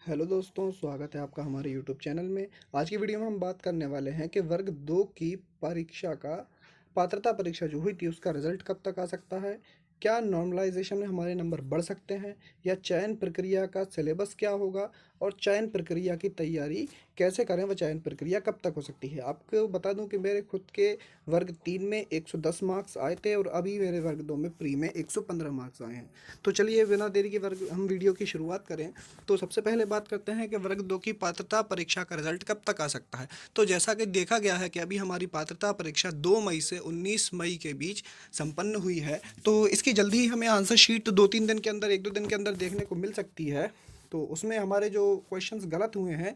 Hello दोस्तों, स्वागत है आपका हमारे यूट्यूब चैनल में। आज की वीडियो में हम बात करने वाले हैं कि वर्ग 2 की परीक्षा का पात्रता परीक्षा जो हुई थी उसका रिजल्ट कब तक आ सकता है। क्या नॉर्मलाइजेशन में हमारे नंबर बढ़ सकते हैं, या चयन प्रक्रिया का सिलेबस क्या होगा, और चयन प्रक्रिया की तैयारी कैसे करें, वह चयन प्रक्रिया कब तक हो सकती है। आपको बता दूं कि मेरे खुद के वर्ग 3 में 110 मार्क्स आए थे, और अभी मेरे वर्ग 2 में प्री में 115 मार्क्स आए हैं। तो चलिए बिना देरी के वर्ग हम वीडियो की शुरुआत करें। तो सबसे पहले बात करते हैं कि वर्ग 2 की पात्रता परीक्षा का रिजल्ट कब तक आ सकता है। तो जैसा कि देखा गया है कि अभी हमारी पात्रता परीक्षा 2 मई से 19 मई के बीच संपन्न हुई है। तो इसकी जल्दी ही हमें आंसर शीट 2-3 दिन के अंदर, 1-2 दिन के अंदर देखने को मिल सकती है। तो उसमें हमारे जो क्वेश्चंस गलत हुए हैं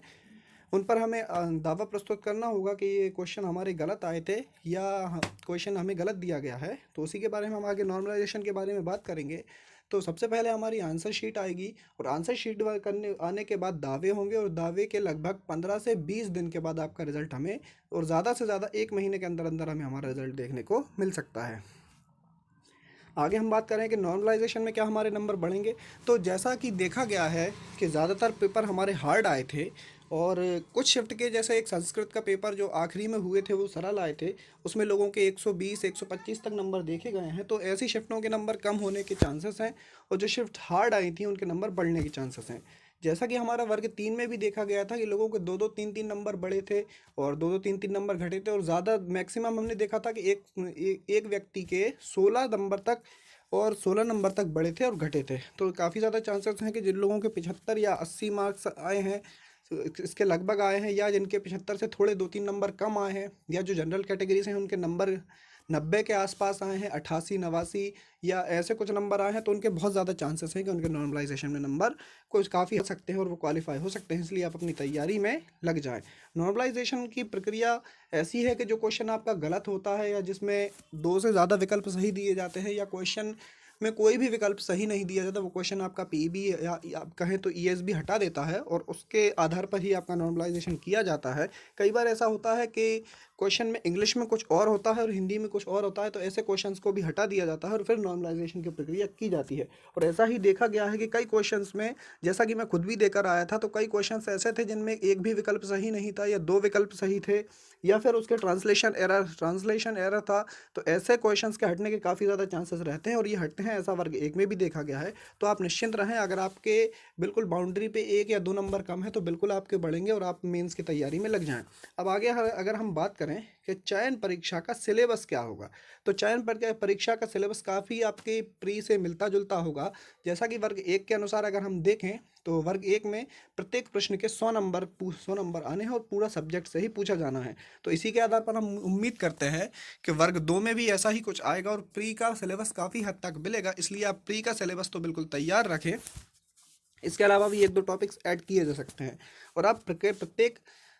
उन पर हमें दावा प्रस्तुत करना होगा कि ये क्वेश्चन हमारे गलत आए थे, या क्वेश्चन हमें गलत दिया गया है। तो उसी के बारे में हम आगे नॉर्मलाइजेशन के बारे में बात करेंगे। तो सबसे पहले हमारी आंसर शीट आएगी, और आंसर शीट करने आने के बाद दावे होंगे, और दावे के लगभग 15 से 20 दिन के बाद आपका रिजल्ट हमें, और ज़्यादा से ज़्यादा 1 महीने के अंदर अंदर हमें हमारा रिजल्ट देखने को मिल सकता है। आगे हम बात करें कि नॉर्मलाइजेशन में क्या हमारे नंबर बढ़ेंगे। तो जैसा कि देखा गया है कि ज़्यादातर पेपर हमारे हार्ड आए थे, और कुछ शिफ्ट के, जैसे एक संस्कृत का पेपर जो आखिरी में हुए थे वो सरल आए थे, उसमें लोगों के 120 125 तक नंबर देखे गए हैं। तो ऐसी शिफ्टों के नंबर कम होने के चांसेस हैं, और जो शिफ्ट हार्ड आई थी उनके नंबर बढ़ने के चांसेस हैं। जैसा कि हमारा वर्ग 3 में भी देखा गया था कि लोगों के 2-2 3-3 नंबर बढ़े थे, और 2-2 3-3 नंबर घटे थे, और ज़्यादा मैक्सिमम हमने देखा था कि एक व्यक्ति के 16 नंबर तक, और 16 नंबर तक बढ़े थे और घटे थे। तो काफ़ी ज़्यादा चांसेस हैं कि जिन लोगों के 75 या 80 मार्क्स आए हैं, तो इसके लगभग आए हैं, या जिनके 75 से थोड़े 2-3 नंबर कम आए हैं, या जो जनरल कैटेगरी से हैं उनके नंबर 90 के आसपास आए हैं, 88 89 या ऐसे कुछ नंबर आए हैं, तो उनके बहुत ज़्यादा चांसेस हैं कि उनके नॉर्मलाइजेशन में नंबर कुछ काफ़ी हो सकते हैं और वो क्वालिफाई हो सकते हैं। इसलिए आप अपनी तैयारी में लग जाएं। नॉर्मलाइजेशन की प्रक्रिया ऐसी है कि जो क्वेश्चन आपका गलत होता है, या जिसमें दो से ज़्यादा विकल्प सही दिए जाते हैं, या क्वेश्चन में कोई भी विकल्प सही नहीं दिया जाता, वो क्वेश्चन आपका पीईबी या आप कहें तो ईएसबी हटा देता है, और उसके आधार पर ही आपका नॉर्मलाइजेशन किया जाता है। कई बार ऐसा होता है कि क्वेश्चन में इंग्लिश में कुछ और होता है और हिंदी में कुछ और होता है, तो ऐसे क्वेश्चंस को भी हटा दिया जाता है और फिर नॉर्मलाइजेशन की प्रक्रिया की जाती है। और ऐसा ही देखा गया है कि कई क्वेश्चंस में, जैसा कि मैं खुद भी देकर आया था, तो कई क्वेश्चंस ऐसे थे जिनमें एक भी विकल्प सही नहीं था, या दो विकल्प सही थे, या फिर उसके ट्रांसलेशन एरर था। तो ऐसे क्वेश्चंस के हटने के काफ़ी ज़्यादा चांसेस रहते हैं, और ये हटते हैं, ऐसा वर्ग 1 में भी देखा गया है। तो आप निश्चिंत रहें, अगर आपके बिल्कुल बाउंड्री पे 1 या 2 नंबर कम है तो बिल्कुल आपके बढ़ेंगे, और आप मेंस की तैयारी में लग जाएं। अब आगे अगर हम बात करें कि चयन परीक्षा का सिलेबस क्या होगा, तो चयन परीक्षा का सिलेबस काफ़ी आपके प्री से मिलता जुलता होगा। जैसा कि वर्ग 1 के अनुसार अगर हम देखें, तो वर्ग 1 में प्रत्येक प्रश्न के 100 नंबर आने हैं, और पूरा सब्जेक्ट से ही पूछा जाना है। तो इसी के आधार पर हम उम्मीद करते हैं कि वर्ग 2 में भी ऐसा ही कुछ आएगा, और प्री का सिलेबस काफ़ी हद तक मिलेगा। इसलिए आप प्री का सिलेबस तो बिल्कुल तैयार रखें। इसके अलावा भी 1-2 टॉपिक्स ऐड किए जा सकते हैं, और आप प्रत्येक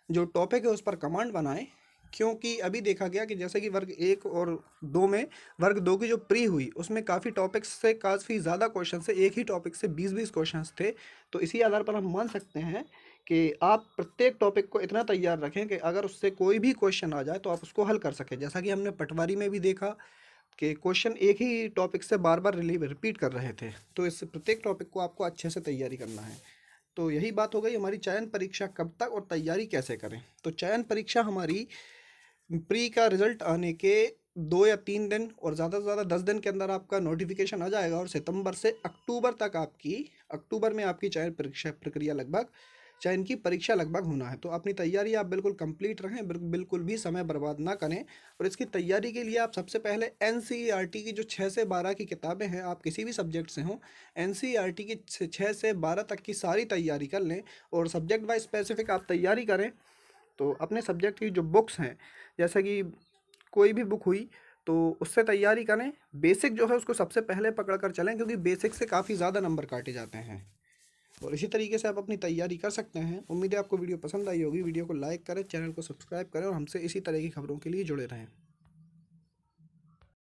जो टॉपिक है उस पर कमांड बनाएं। क्योंकि अभी देखा गया कि जैसे कि वर्ग 1 और 2 में, वर्ग 2 की जो प्री हुई उसमें काफ़ी टॉपिक्स से काफ़ी ज़्यादा क्वेश्चन से, एक ही टॉपिक से 20-20 क्वेश्चंस थे। तो इसी आधार पर हम मान सकते हैं कि आप प्रत्येक टॉपिक को इतना तैयार रखें कि अगर उससे कोई भी क्वेश्चन आ जाए तो आप उसको हल कर सकें। जैसा कि हमने पटवारी में भी देखा कि क्वेश्चन एक ही टॉपिक से बार बार रिपीट कर रहे थे। तो इस प्रत्येक टॉपिक को आपको अच्छे से तैयारी करना है। तो यही बात हो गई हमारी चयन परीक्षा कब तक और तैयारी कैसे करें। तो चयन परीक्षा हमारी प्री का रिजल्ट आने के 2 या 3 दिन, और ज़्यादा से ज़्यादा 10 दिन के अंदर आपका नोटिफिकेशन आ जाएगा, और सितंबर से अक्टूबर तक अक्टूबर में आपकी चयन परीक्षा प्रक्रिया लगभग, चयन की परीक्षा लगभग होना है। तो अपनी तैयारी आप बिल्कुल कंप्लीट रखें, बिल्कुल भी समय बर्बाद ना करें। और इसकी तैयारी के लिए आप सबसे पहले एनसीईआरटी की जो 6 से 12 की किताबें हैं, आप किसी भी सब्जेक्ट से हों, एनसीईआरटी की 6 से 12 तक की सारी तैयारी कर लें, और सब्जेक्ट वाइज स्पेसिफिक आप तैयारी करें। तो अपने सब्जेक्ट की जो बुक्स हैं, जैसे कि कोई भी बुक हुई, तो उससे तैयारी करें। बेसिक जो है उसको सबसे पहले पकड़ कर चलें, क्योंकि बेसिक से काफ़ी ज़्यादा नंबर काटे जाते हैं। और इसी तरीके से आप अपनी तैयारी कर सकते हैं। उम्मीद है आपको वीडियो पसंद आई होगी। वीडियो को लाइक करें, चैनल को सब्सक्राइब करें, और हमसे इसी तरह की खबरों के लिए जुड़े रहें।